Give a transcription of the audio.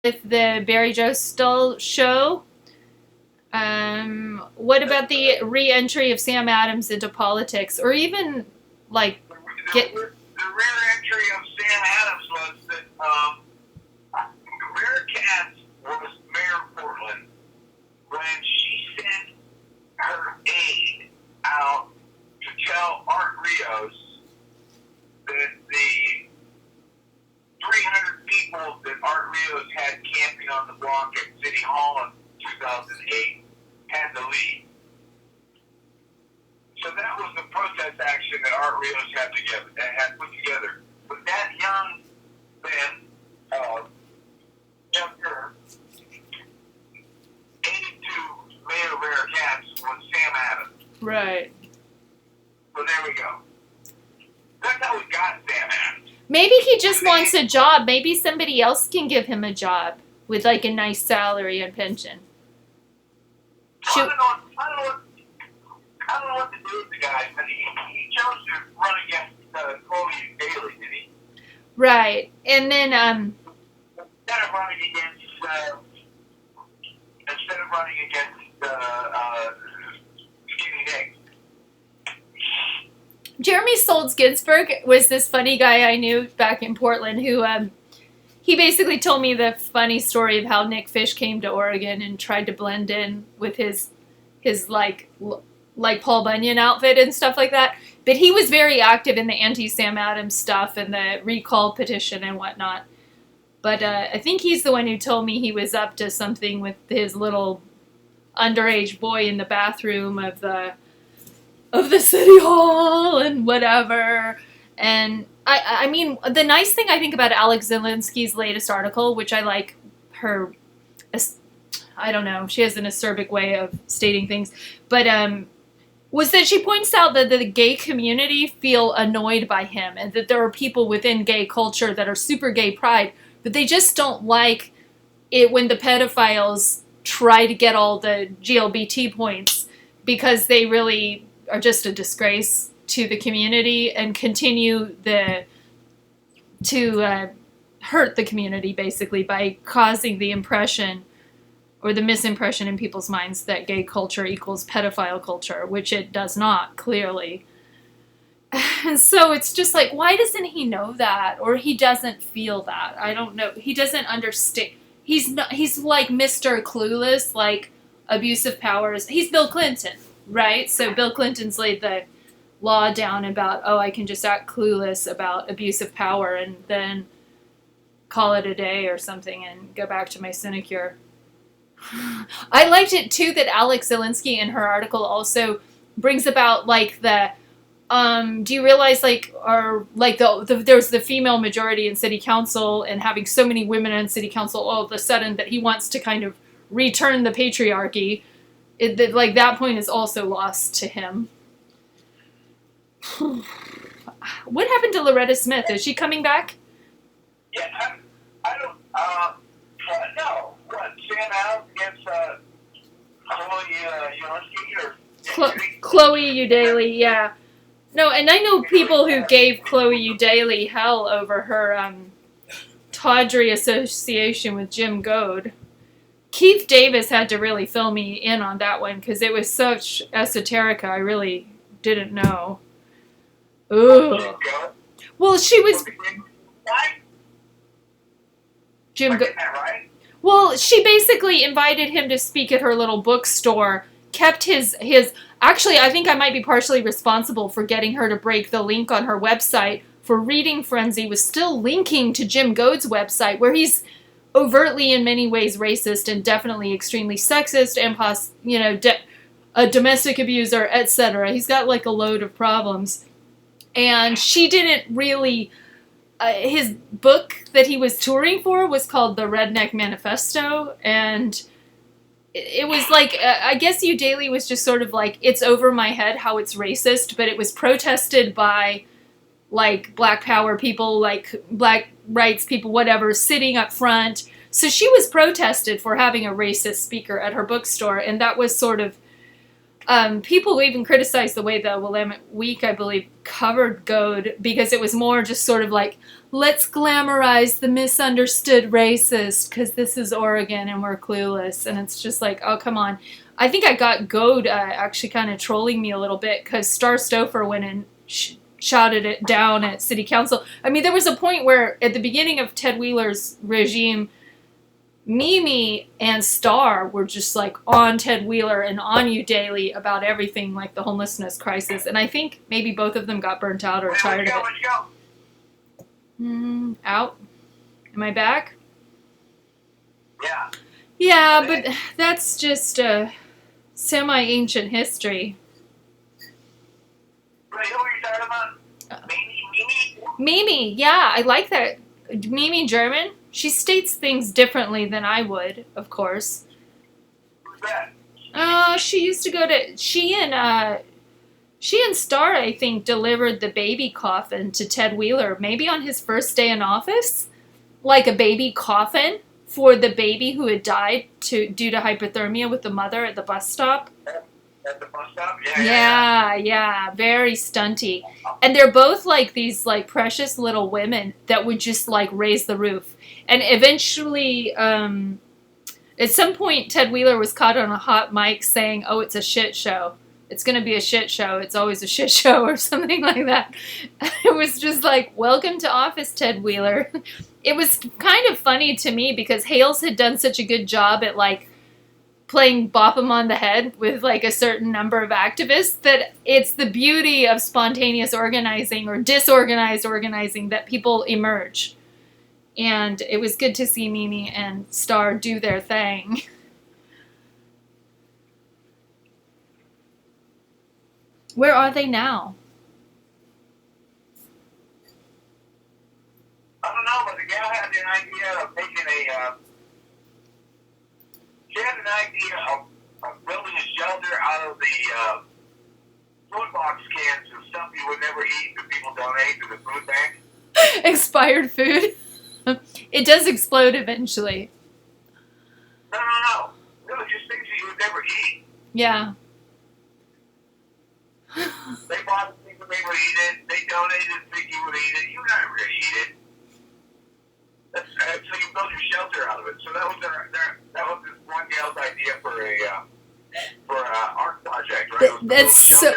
with the Barry Joe Stull show. What about the re-entry of Sam Adams into politics, or even like get? The rare entry of Sam Adams was that Rare Katz was mayor of Portland when she sent her aide out to tell Art Rios that the 300 people that Art Rios had camping on the block at City Hall in 2008 had to leave. So that was the protest action that Art Rios had put together. But that young younger, aide to Mayor Rare Katz was Sam Adams. Right. So there we go. That's how we got Sam Adams. Maybe he just wants a job. Maybe somebody else can give him a job with like a nice salary and pension. I don't know what to do with the guy, but he chose to run against Chloe Daly, did he? Right. And then Instead of running against Skinny Nick. Jeremy Solz Ginsburg was this funny guy I knew back in Portland who he basically told me the funny story of how Nick Fish came to Oregon and tried to blend in with his like Paul Bunyan outfit and stuff like that. But he was very active in the anti-Sam Adams stuff and the recall petition and whatnot. But I think he's the one who told me he was up to something with his little underage boy in the bathroom of the city hall and whatever. And I mean, the nice thing I think about Alex Zielinski's latest article, which I like her, I don't know, she has an acerbic way of stating things, but was that she points out that the gay community feel annoyed by him and that there are people within gay culture that are super gay pride, but they just don't like it when the pedophiles try to get all the GLBT points because they really are just a disgrace to the community and continue to hurt the community basically by causing the impression or the misimpression in people's minds that gay culture equals pedophile culture, which it does not, clearly. And so it's just like, why doesn't he know that? Or he doesn't feel that? I don't know. He doesn't understand. He's like Mr. Clueless, like abusive powers. He's Bill Clinton, right? So Bill Clinton's laid the law down about, oh, I can just act clueless about abusive power and then call it a day or something and go back to my sinecure. I liked it too that Alex Zielinski in her article also brings about like the do you realize like there's the female majority in city council and having so many women in city council all of a sudden that he wants to kind of return the patriarchy. Like that point is also lost to him. What happened to Loretta Smith? Is she coming back? Yeah, I don't no. What, Sam Adams against Chloe Eudaly, yeah. No, and I know people who gave Chloe Eudaly hell over her tawdry association with Jim Goad. Keith Davis had to really fill me in on that one because it was such esoterica. I really didn't know. Ooh. Well, she was Jim Goad. Well, she basically invited him to speak at her little bookstore, kept his actually, I think I might be partially responsible for getting her to break the link on her website for Reading Frenzy was still linking to Jim Goad's website where he's overtly in many ways racist and definitely extremely sexist and a domestic abuser, etc. He's got like a load of problems. And she didn't really his book that he was touring for was called The Redneck Manifesto, and it was like, I guess Eudaly was just sort of like, it's over my head how it's racist, but it was protested by, like, Black Power people, like, Black rights people, whatever, sitting up front. So she was protested for having a racist speaker at her bookstore, and that was sort of People even criticized the way the Willamette Week, I believe, covered Goad because it was more just sort of like, let's glamorize the misunderstood racist because this is Oregon and we're clueless. And it's just like, oh, come on. I think I got Goad actually kind of trolling me a little bit because Star Stouffer went and shouted it down at city council. I mean, there was a point where at the beginning of Ted Wheeler's regime, Mimi and Star were just like on Ted Wheeler and on you daily about everything, like the homelessness crisis. And I think maybe both of them got burnt out or tired of it. Out. Am I back? Yeah. Yeah, but that's just a semi-ancient history. Wait, who are you talking about? Mimi? Mimi, yeah, I like that. Mimi German. She states things differently than I would, of course. Who's that? Oh, she used to go to... She and Star, I think, delivered the baby coffin to Ted Wheeler, maybe on his first day in office. Like a baby coffin for the baby who had died due to hypothermia with the mother at the bus stop. At the bus stop? Yeah, very stunty. And they're both like these like precious little women that would just like raise the roof. And eventually, at some point, Ted Wheeler was caught on a hot mic saying, "Oh, it's a shit show. It's going to be a shit show. It's always a shit show," or something like that. It was just like, welcome to office, Ted Wheeler. It was kind of funny to me because Hales had done such a good job at like playing bop 'em on the head with like a certain number of activists that it's the beauty of spontaneous organizing or disorganized organizing that people emerge. And it was good to see Mimi and Star do their thing. Where are they now? I don't know, but the gal had an idea of making she had an idea of building a shelter out of the food box cans of stuff you would never eat that people donate to the food bank. Expired food? It does explode eventually. No. It was just things that you would never eat. Yeah. They bought the things that they would eat it. They donated things you would eat it. You're not going to eat it. So you build your shelter out of it. So that was that was this one gal's idea for a art project, right? That's so.